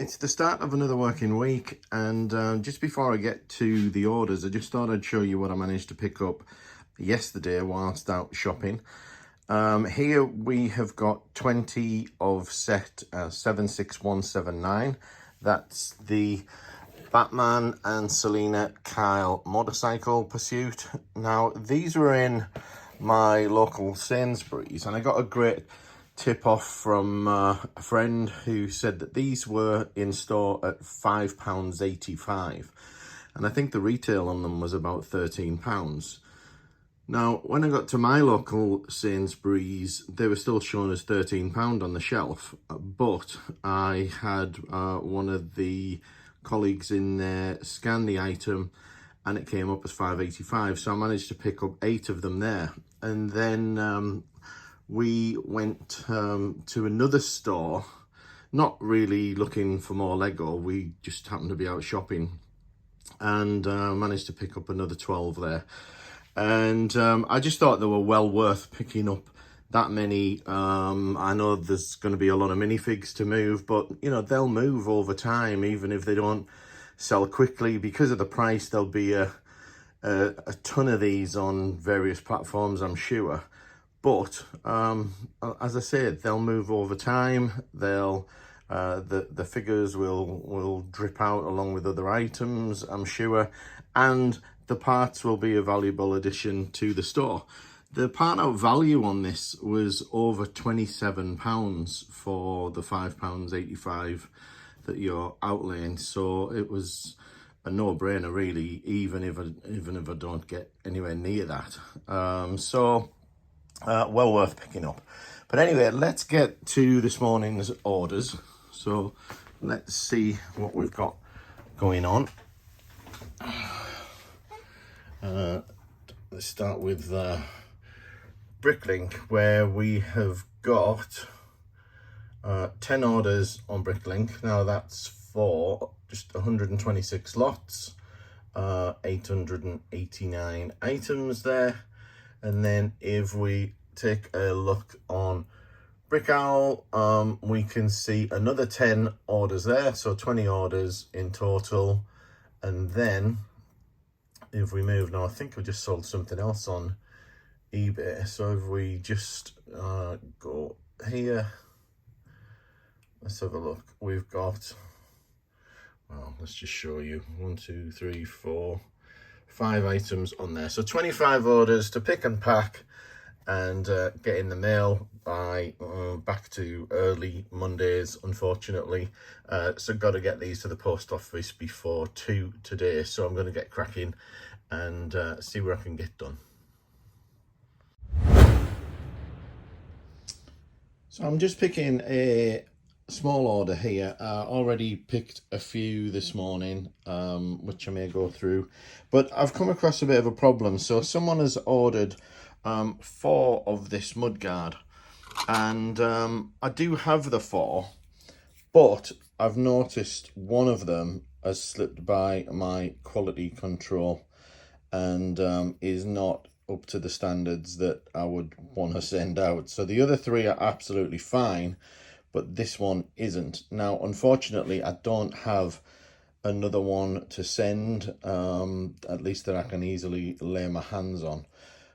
It's the start of another working week, and just before I get to the orders, I just thought I'd show you what I managed to pick up yesterday whilst out shopping. Here we have got 20 of set 76179. That's the Batman and Selena Kyle motorcycle pursuit. Now, these were in my local Sainsbury's, and I got a great tip off from a friend who said that these were in store at £5.85, and I think the retail on them was about £13. Now, when I got to my local Sainsbury's, they were still showing as £13 on the shelf, but I had one of the colleagues in there scan the item and it came up as £5.85, so I managed to pick up 8 of them there. And then we went to another store, not really looking for more Lego, we just happened to be out shopping, and managed to pick up another 12 there. And I just thought they were well worth picking up that many. I know there's going to be a lot of minifigs to move, but you know, they'll move over time, even if they don't sell quickly. Because of the price, there'll be a ton of these on various platforms, I'm sure. But as I said, they'll move over time. They'll the figures will drip out along with other items, I'm sure, and the parts will be a valuable addition to the store. The part out value on this was over £27 for the £5.85 that you're outlaying, so it was a no-brainer really, even if I don't get anywhere near that. Well worth picking up. But anyway, let's get to this morning's orders. So let's see what we've got going on. Let's start with Bricklink, where we have got 10 orders on Bricklink. Now that's for just 126 lots, 889 items there. And then if we take a look on Brickowl, we can see another 10 orders there, so 20 orders in total. And then if we move now, I think we just sold something else on eBay. So if we just go here, let's have a look. We've got, well, let's just show you 1, 2, 3, 4, 5 items on there. So 25 orders to pick and pack and get in the mail by back to early Mondays, unfortunately. So got to get these to the post office before 2 today. So I'm going to get cracking and see where I can get done. So I'm just picking a small order here. Already picked a few this morning, which I may go through, but I've come across a bit of a problem. So someone has ordered 4 of this mudguard, and I do have the 4, but I've noticed one of them has slipped by my quality control and is not up to the standards that I would want to send out. So the other 3 are absolutely fine, but this one isn't. Now, unfortunately, I don't have another one to send, at least that I can easily lay my hands on.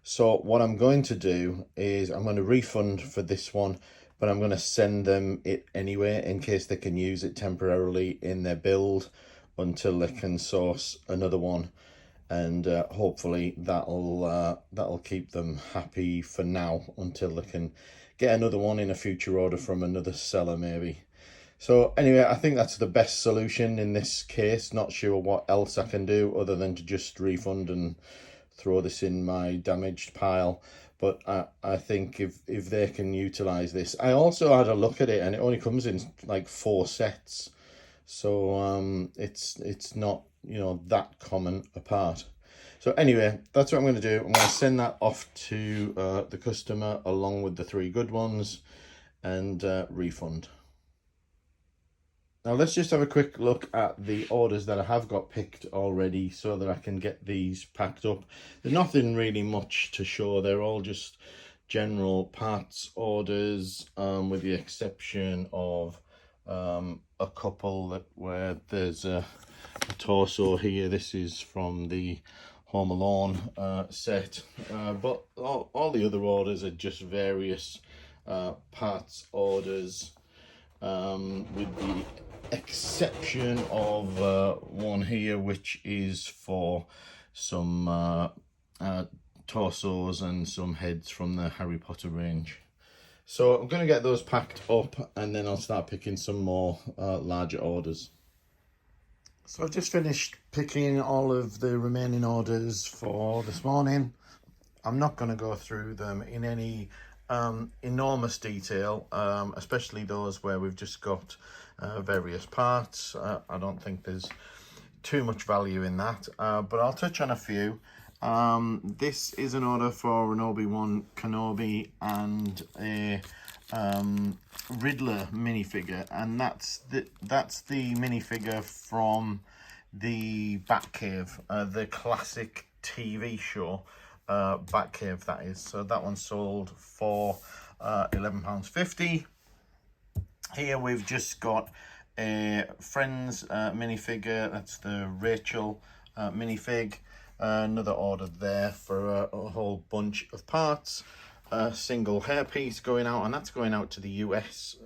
So what I'm going to do is I'm going to refund for this one, but I'm going to send them it anyway in case they can use it temporarily in their build until they can source another one. And hopefully that'll keep them happy for now until they can get another one in a future order from another seller maybe. So anyway, I think that's the best solution in this case. Not sure what else I can do other than to just refund and throw this in my damaged pile. But I think if they can utilize this. I also had a look at it and it only comes in like 4 sets. So it's not, you know, that common a part. So anyway, that's what I'm going to do. I'm going to send that off to the customer along with the 3 good ones and refund. Now let's just have a quick look at the orders that I have got picked already so that I can get these packed up. There's nothing really much to show. They're all just general parts orders, with the exception of a couple where there's a torso here. This is from the Home Alone set, but all the other orders are just various parts orders, with the exception of one here, which is for some torsos and some heads from the Harry Potter range. So I'm going to get those packed up, and then I'll start picking some more larger orders. So I've just finished picking all of the remaining orders for this morning. I'm not going to go through them in any enormous detail, especially those where we've just got various parts. I don't think there's too much value in that, but I'll touch on a few. This is an order for an Obi-Wan Kenobi and a Riddler minifigure, and that's the minifigure from the Batcave, the classic TV show Batcave, that is. So that one sold for £11.50. Here we've just got a Friends minifigure. That's the Rachel minifig. Another order there for a whole bunch of parts. A single hairpiece going out, and that's going out to the US,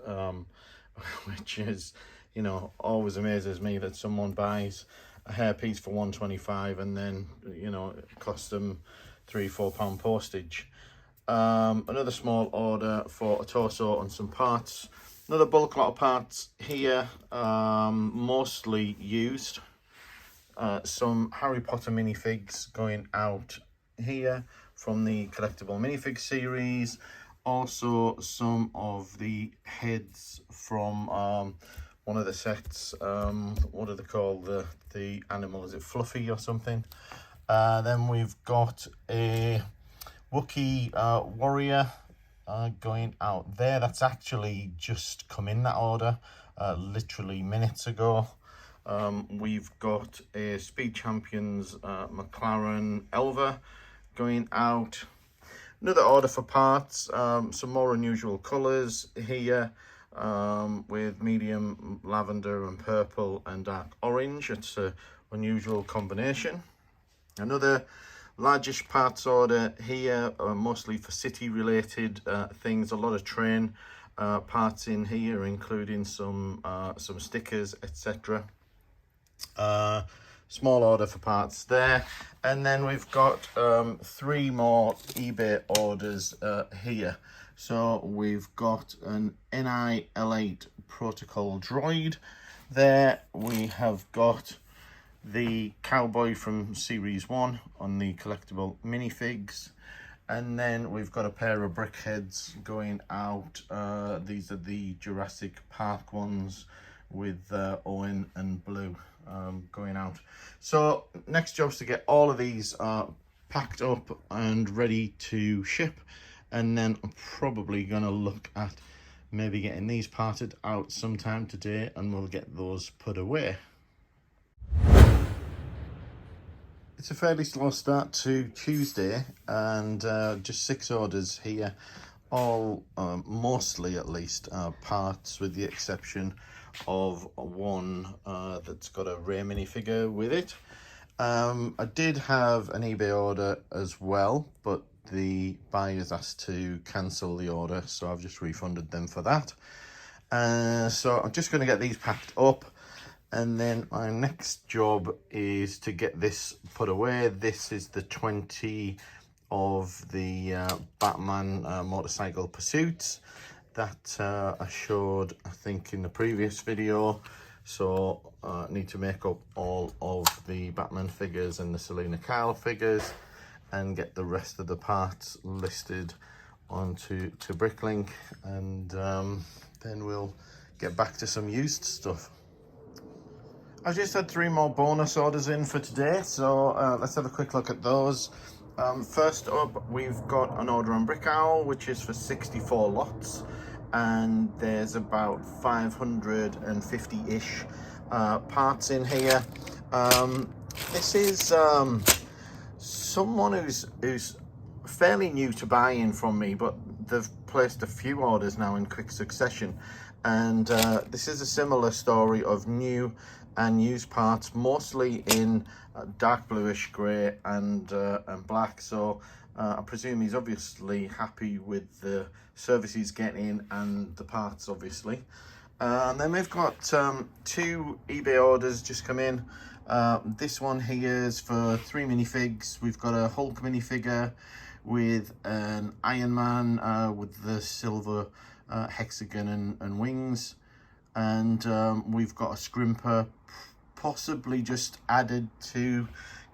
which is, you know, always amazes me that someone buys a hairpiece for $1.25 and then, you know, it costs them £3-4 postage. Another small order for a torso and some parts. Another bulk lot of parts here, mostly used. Some Harry Potter minifigs going out here from the collectible minifig series. Also some of the heads from one of the sets. What are they called? The animal, is it Fluffy or something? Then we've got a Wookiee warrior going out there. That's actually just come in, that order, literally minutes ago. We've got a Speed Champions McLaren Elva going out. Another order for parts, some more unusual colours here, with medium lavender and purple and dark orange. It's an unusual combination. Another largish parts order here, mostly for city related things. A lot of train parts in here, including some stickers, etc. Small order for parts there, and then we've got 3 more eBay orders here. So we've got an NI L8 protocol droid there. We have got the cowboy from series 1 on the collectible minifigs, and then we've got a pair of brick heads going out. These are the Jurassic Park ones with Owen and Blue going out. So next job's to get all of these packed up and ready to ship, and then I'm probably going to look at maybe getting these parted out sometime today, and we'll get those put away. It's a fairly slow start to Tuesday, and just 6 orders here, all mostly at least parts, with the exception of one that's got a Rey minifigure with it. I did have an eBay order as well, but the buyers asked to cancel the order, so I've just refunded them for that. So I'm just going to get these packed up, and then my next job is to get this put away. This is the 20 of the Batman motorcycle pursuits that I showed, I think, in the previous video. So I need to make up all of the Batman figures and the Selena Kyle figures, and get the rest of the parts listed onto Bricklink, and then we'll get back to some used stuff. I've just had 3 more bonus orders in for today, so let's have a quick look at those. First up, we've got an order on Brickowl, which is for 64 lots, and there's about 550-ish parts in here. This is someone who's fairly new to buying from me, but they've placed a few orders now in quick succession, and this is a similar story of new and used parts, mostly in dark bluish grey and black. So I presume he's obviously happy with the service he's getting and the parts, obviously. And then we've got 2 eBay orders just come in. This one here is for 3 minifigs. We've got a Hulk minifigure with an Iron Man with the silver hexagon and wings, and we've got a scrimper, possibly just added to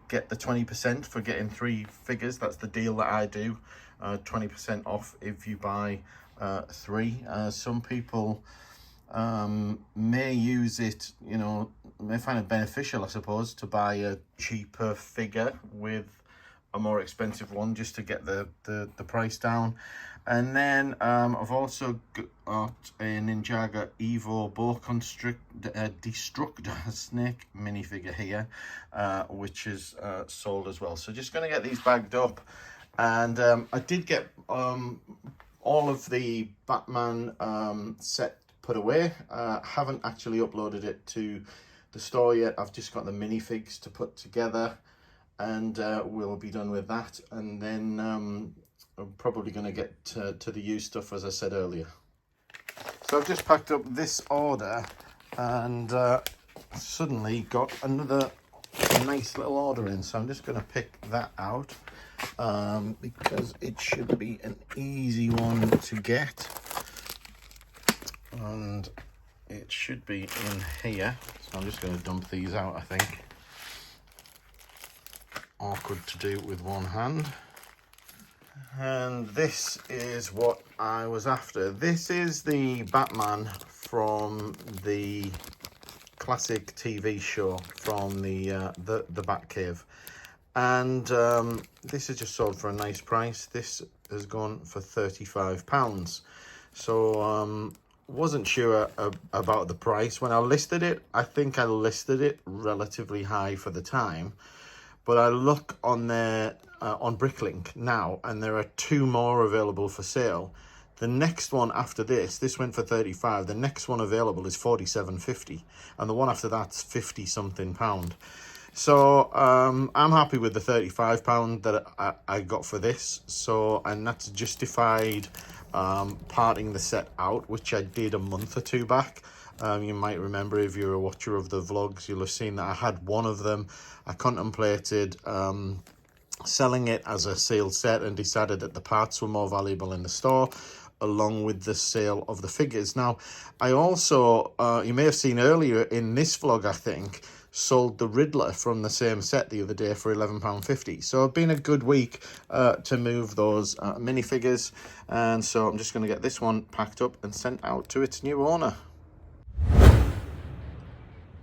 get the 20% for getting 3 figures. That's the deal that I do, 20% off if you buy 3. Some people may use it, you know, may find it beneficial, I suppose, to buy a cheaper figure with a more expensive one just to get the price down. And then I've also got a Ninjago Evo Bow Destructor snake minifigure here, which is sold as well. So just going to get these bagged up. And I did get all of the Batman set put away. Haven't actually uploaded it to the store yet. I've just got the minifigs to put together, and we'll be done with that. And then I'm probably going to get to the used stuff, as I said earlier. So I've just packed up this order, and suddenly got another nice little order in. So I'm just going to pick that out because it should be an easy one to get. And it should be in here, so I'm just going to dump these out, I think. Awkward to do with one hand. And this is what I was after. This is the Batman from the classic TV show from the Batcave, and this is just sold for a nice price. This has gone for £35. So wasn't sure about the price when I listed it. I think I listed it relatively high for the time, but I look on there on Bricklink now, and there are 2 more available for sale. The next one after this went for 35. The next one available is 47.50, and the one after that's 50 something pound. So I'm happy with the £35 that I got for this. So, and that's justified parting the set out, which I did a month or 2 back. You might remember, if you're a watcher of the vlogs, you'll have seen that I had one of them. I contemplated selling it as a sealed set and decided that the parts were more valuable in the store, along with the sale of the figures. Now, I also, you may have seen earlier in this vlog, I think, sold the Riddler from the same set the other day for £11.50. So it's been a good week to move those minifigures, and so I'm just going to get this one packed up and sent out to its new owner.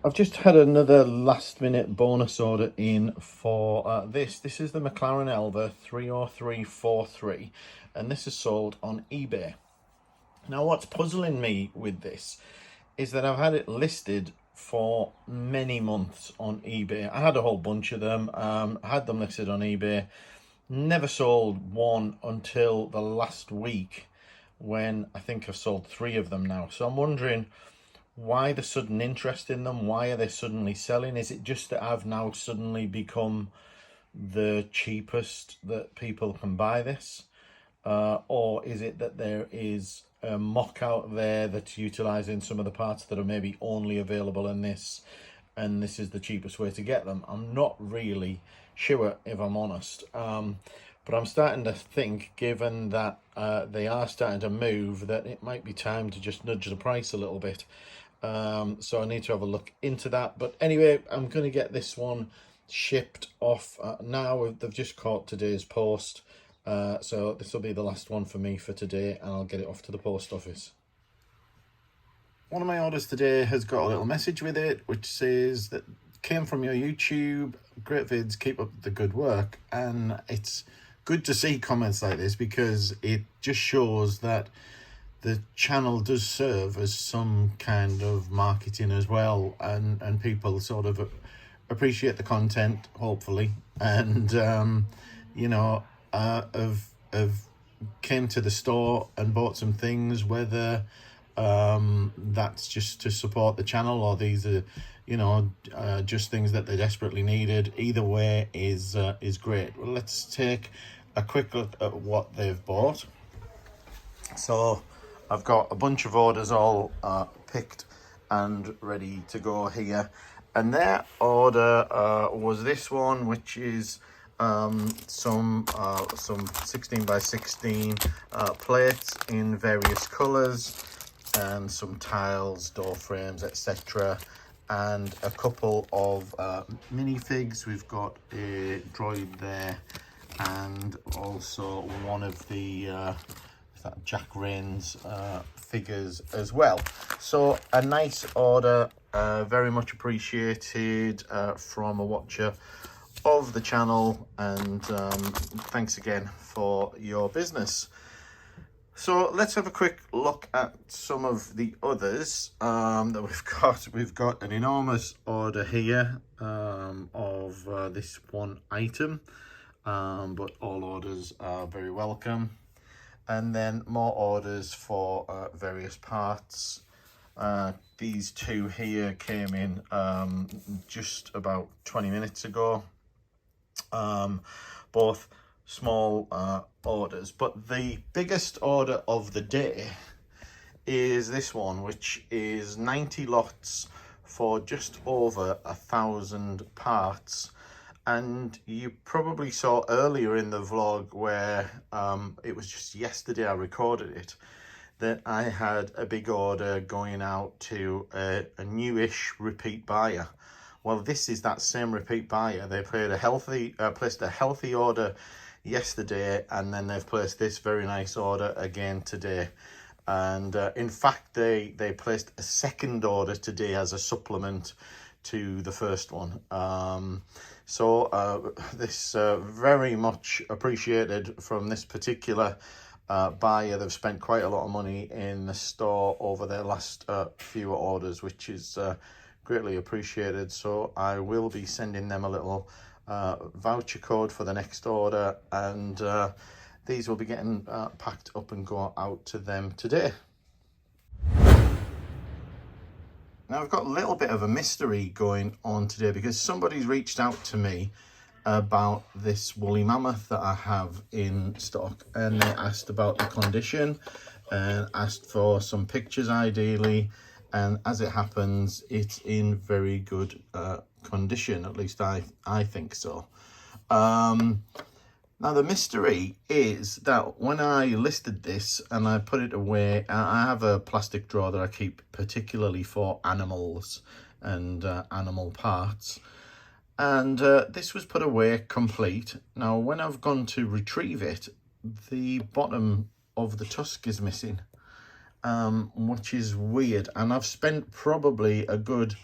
I've just had another last minute bonus order in for this. This is the McLaren Elva 30343, and this is sold on eBay. Now, what's puzzling me with this is that I've had it listed for many months on eBay. I had a whole bunch of them. I had them listed on eBay. Never sold one until the last week, when I think I've sold 3 of them now. So I'm wondering why the sudden interest in them. Why are they suddenly selling? Is it just that I've now suddenly become the cheapest that people can buy this? Or is it that there is a mock out there that's utilizing some of the parts that are maybe only available in this, and this is the cheapest way to get them? I'm not really sure, if I'm honest. But I'm starting to think, given that they are starting to move, that it might be time to just nudge the price a little bit. So I need to have a look into that. But anyway, I'm going to get this one shipped off now. They've just caught today's post. So this will be the last one for me for today, and I'll get it off to the post office. One of my orders today has got a little message with it, which says that came from your YouTube, great vids, keep up the good work. And it's good to see comments like this, because it just shows that the channel does serve as some kind of marketing as well, and people sort of appreciate the content, hopefully, and you know, have came to the store and bought some things, whether that's just to support the channel or these are, you know, just things that they desperately needed. Either way is great. Well, let's take a quick look at what they've bought. So I've got a bunch of orders all picked and ready to go here, and their order was this one, which is some 16 by 16 plates in various colors, and some tiles, door frames, etc., and a couple of minifigs. We've got a droid there, and also one of the Jack Rains figures as well. So a nice order, very much appreciated from a watcher of the channel, and thanks again for your business. So let's have a quick look at some of the others that we've got. We've got an enormous order here of this one item, but all orders are very welcome. And then more orders for various parts. These two here came in just about 20 minutes ago. Both small orders, but the biggest order of the day is this one, which is 90 lots for just over 1,000 parts. And you probably saw earlier in the vlog where it was just yesterday I recorded it, that I had a big order going out to a newish repeat buyer. Well, this is that same repeat buyer. They placed a healthy order yesterday, and then they've placed this very nice order again today. And in fact, they placed a second order today as a supplement to the first one. So this very much appreciated from this particular buyer. They've spent quite a lot of money in the store over their last few orders, which is greatly appreciated. So I will be sending them a little voucher code for the next order, and these will be getting packed up and go out to them today. Now I've got a little bit of a mystery going on today, because somebody's reached out to me about this woolly mammoth that I have in stock, and they asked about the condition and asked for some pictures ideally, and as it happens, it's in very good condition, at least I think so. Now the mystery is that when I listed this and I put it away, I have a plastic drawer that I keep particularly for animals and animal parts, and this was put away complete. Now when I've gone to retrieve it, the bottom of the tusk is missing, which is weird, and I've spent probably a good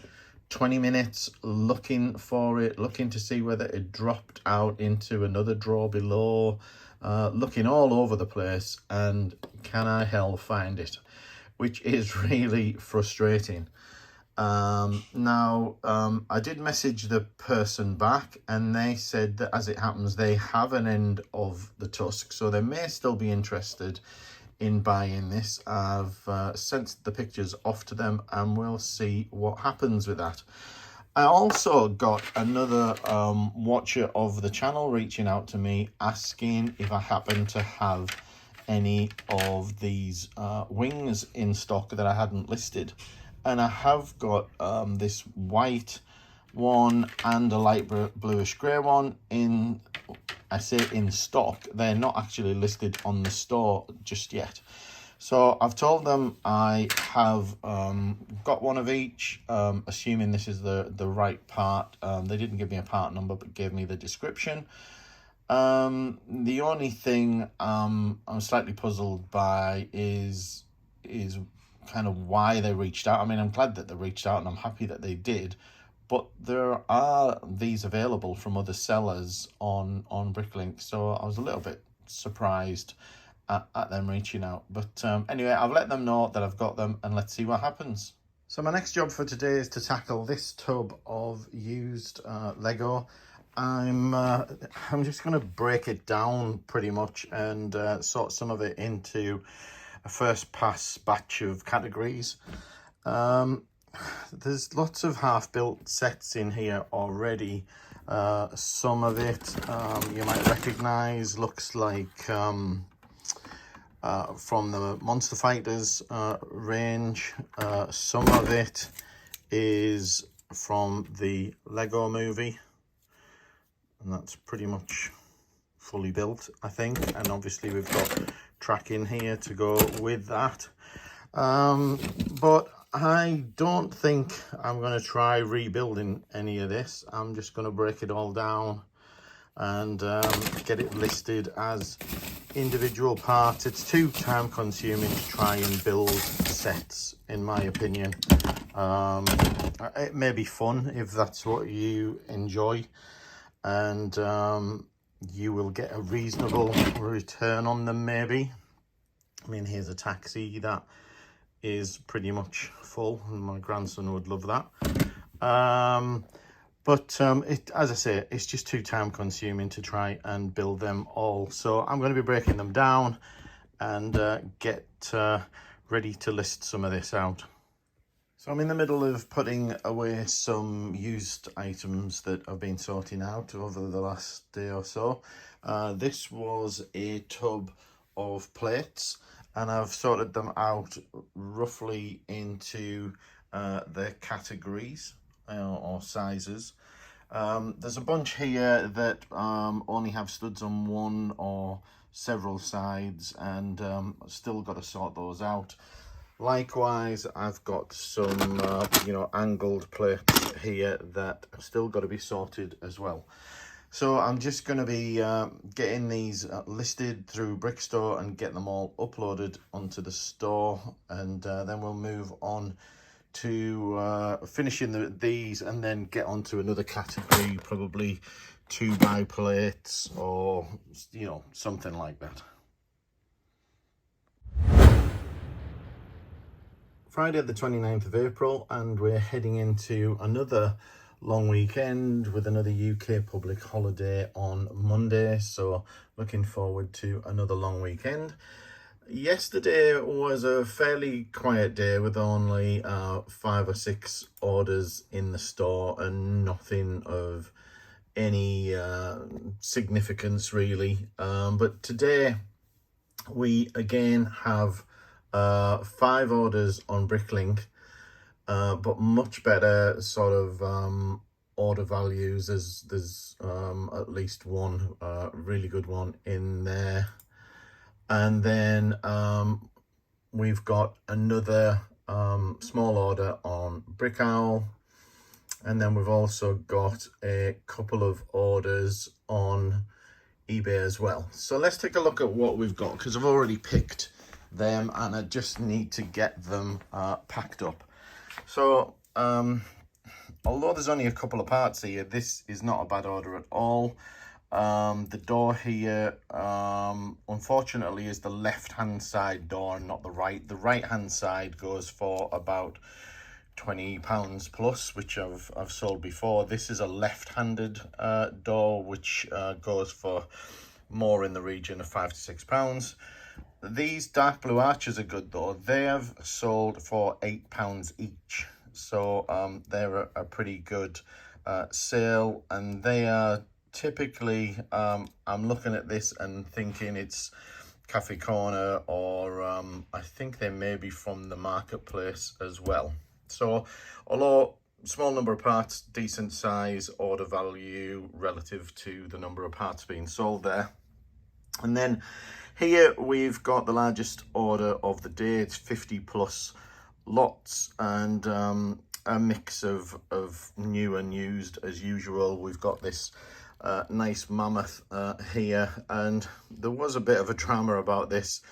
20 minutes looking for it, looking to see whether it dropped out into another drawer below, looking all over the place, and can I hell find it, which is really frustrating. Now I did message the person back, and they said that as it happens, they have an end of the tusk, so they may still be interested in buying this. I've sent the pictures off to them, and we'll see what happens with that. I also got another watcher of the channel reaching out to me asking if I happen to have any of these wings in stock that I hadn't listed, and I have got this white one and a light bluish grey one in, I say in stock. They're not actually listed on the store just yet. So I've told them I have got one of each, assuming this is the right part. They didn't give me a part number, but gave me the description. The only thing I'm slightly puzzled by is kind of why they reached out. I mean, I'm glad that they reached out, and I'm happy that they did. But there are these available from other sellers on Bricklink, so I was a little bit surprised at them reaching out. But anyway, I've let them know that I've got them, and let's see what happens. So my next job for today is to tackle this tub of used Lego. I'm just going to break it down pretty much and sort some of it into a first pass batch of categories. There's lots of half-built sets in here already. Some of it you might recognize, looks like from the Monster Fighters range. Some of it is from the Lego movie, and that's pretty much fully built, I think. And obviously we've got track in here to go with that. But I don't think I'm going to try rebuilding any of this. I'm just going to break it all down and get it listed as individual parts. It's too time consuming to try and build sets, in my opinion. It may be fun if that's what you enjoy, and you will get a reasonable return on them, maybe. I mean, here's a taxi that is pretty much full, and my grandson would love that. As I say, it's just too time consuming to try and build them all. So I'm going to be breaking them down and get ready to list some of this out. So I'm in the middle of putting away some used items that I've been sorting out over the last day or so. This was a tub of plates, and I've sorted them out roughly into their categories or sizes. There's a bunch here that only have studs on one or several sides, and still got to sort those out. Likewise, I've got some angled plates here that have still got to be sorted as well. So I'm just going to be getting these listed through Brickstore and get them all uploaded onto the store, and then we'll move on to finishing these, and then get onto another category, probably 2x plates or something like that. Friday the 29th of April, and we're heading into another long weekend with another UK public holiday on Monday, so looking forward to another long weekend. Yesterday was a fairly quiet day with only 5 or 6 orders in the store and nothing of any significance really. But today we again have 5 orders on Bricklink, but much better sort of order values. There's at least one really good one in there. And then we've got another small order on Brickowl. And then we've also got a couple of orders on eBay as well. So let's take a look at what we've got, because I've already picked them and I just need to get them packed up. So although there's only a couple of parts here, this is not a bad order at all. The door here unfortunately is the left hand side door and not the right. The right hand side goes for about £20 plus, which I've sold before. This is a left-handed door, which goes for more in the region of £5 to £6. These dark blue arches are good though. They have sold for £8 each, so they're a pretty good sale, and they are typically I'm looking at this and thinking it's Cafe Corner, or I think they may be from the marketplace as well. So although small number of parts, decent size order value relative to the number of parts being sold there. And then here we've got the largest order of the day. It's 50 plus lots, and a mix of new and used as usual. We've got this nice mammoth here, and there was a bit of a drama about this,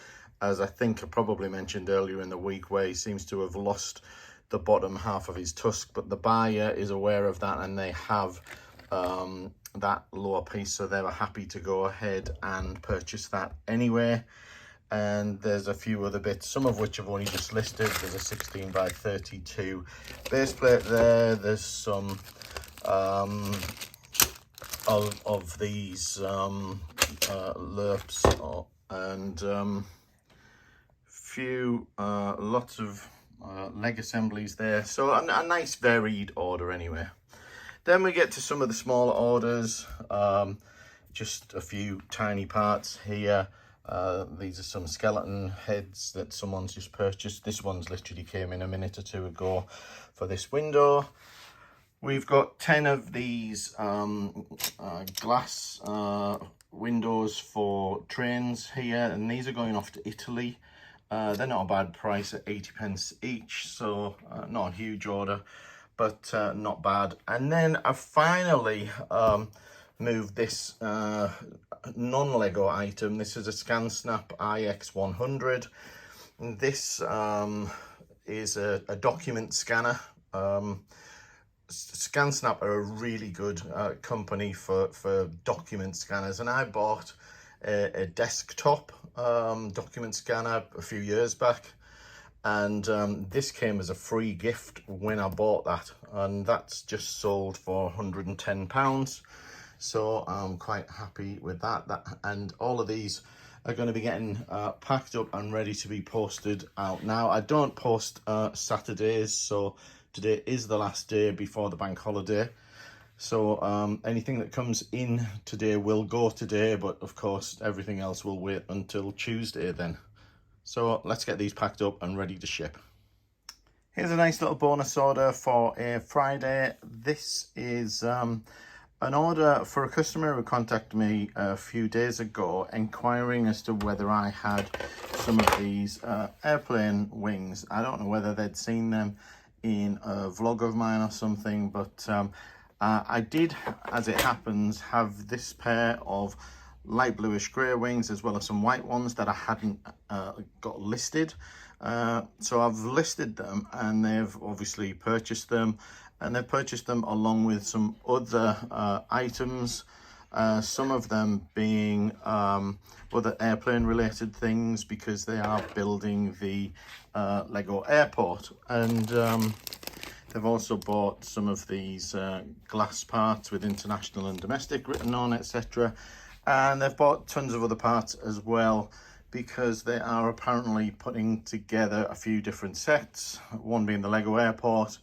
as I think I probably mentioned earlier in the week, where he seems to have lost the bottom half of his tusk, but the buyer is aware of that and they have that lower piece, so they were happy to go ahead and purchase that anyway. And there's a few other bits, some of which I've only just listed. There's a 16 by 32 base plate there. There's some of these lerps, and lots of leg assemblies there. So a nice varied order anyway. Then we get to some of the smaller orders, just a few tiny parts here. These are some skeleton heads that someone's just purchased. This one's literally came in a minute or two ago for this window. We've got 10 of these glass windows for trains here, and these are going off to Italy. They're not a bad price at 80p each, so not a huge order, but not bad. And then I finally moved this non-Lego item. This is a ScanSnap IX100. This is a document scanner. ScanSnap are a really good company for document scanners, and I bought a desktop document scanner a few years back, and this came as a free gift when I bought that, and that's just sold for £110. So I'm quite happy with that. And all of these are going to be getting packed up and ready to be posted out. Now, I don't post Saturdays, so today is the last day before the bank holiday. So anything that comes in today will go today, but of course everything else will wait until Tuesday then. So let's get these packed up and ready to ship. Here's a nice little bonus order for a Friday. This is an order for a customer who contacted me a few days ago inquiring as to whether I had some of these airplane wings. I don't know whether they'd seen them in a vlog of mine or something, but I did, as it happens, have this pair of light bluish grey wings as well as some white ones that I hadn't got listed. So I've listed them, and they've obviously purchased them, and they've purchased them along with some other items, some of them being other airplane related things, because they are building the Lego airport. And they've also bought some of these glass parts with international and domestic written on, etc. And they've bought tons of other parts as well, because they are apparently putting together a few different sets, one being the Lego airport,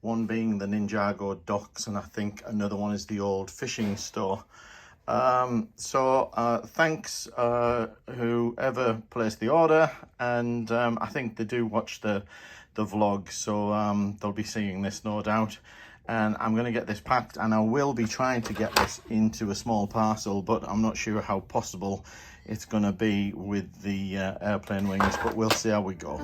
one being the Ninjago docks, and I think another one is the old fishing store. So thanks whoever placed the order, and I think they do watch the vlog, so they'll be seeing this no doubt. And I'm going to get this packed, and I will be trying to get this into a small parcel, but I'm not sure how possible it's going to be with the airplane wings, but we'll see how we go.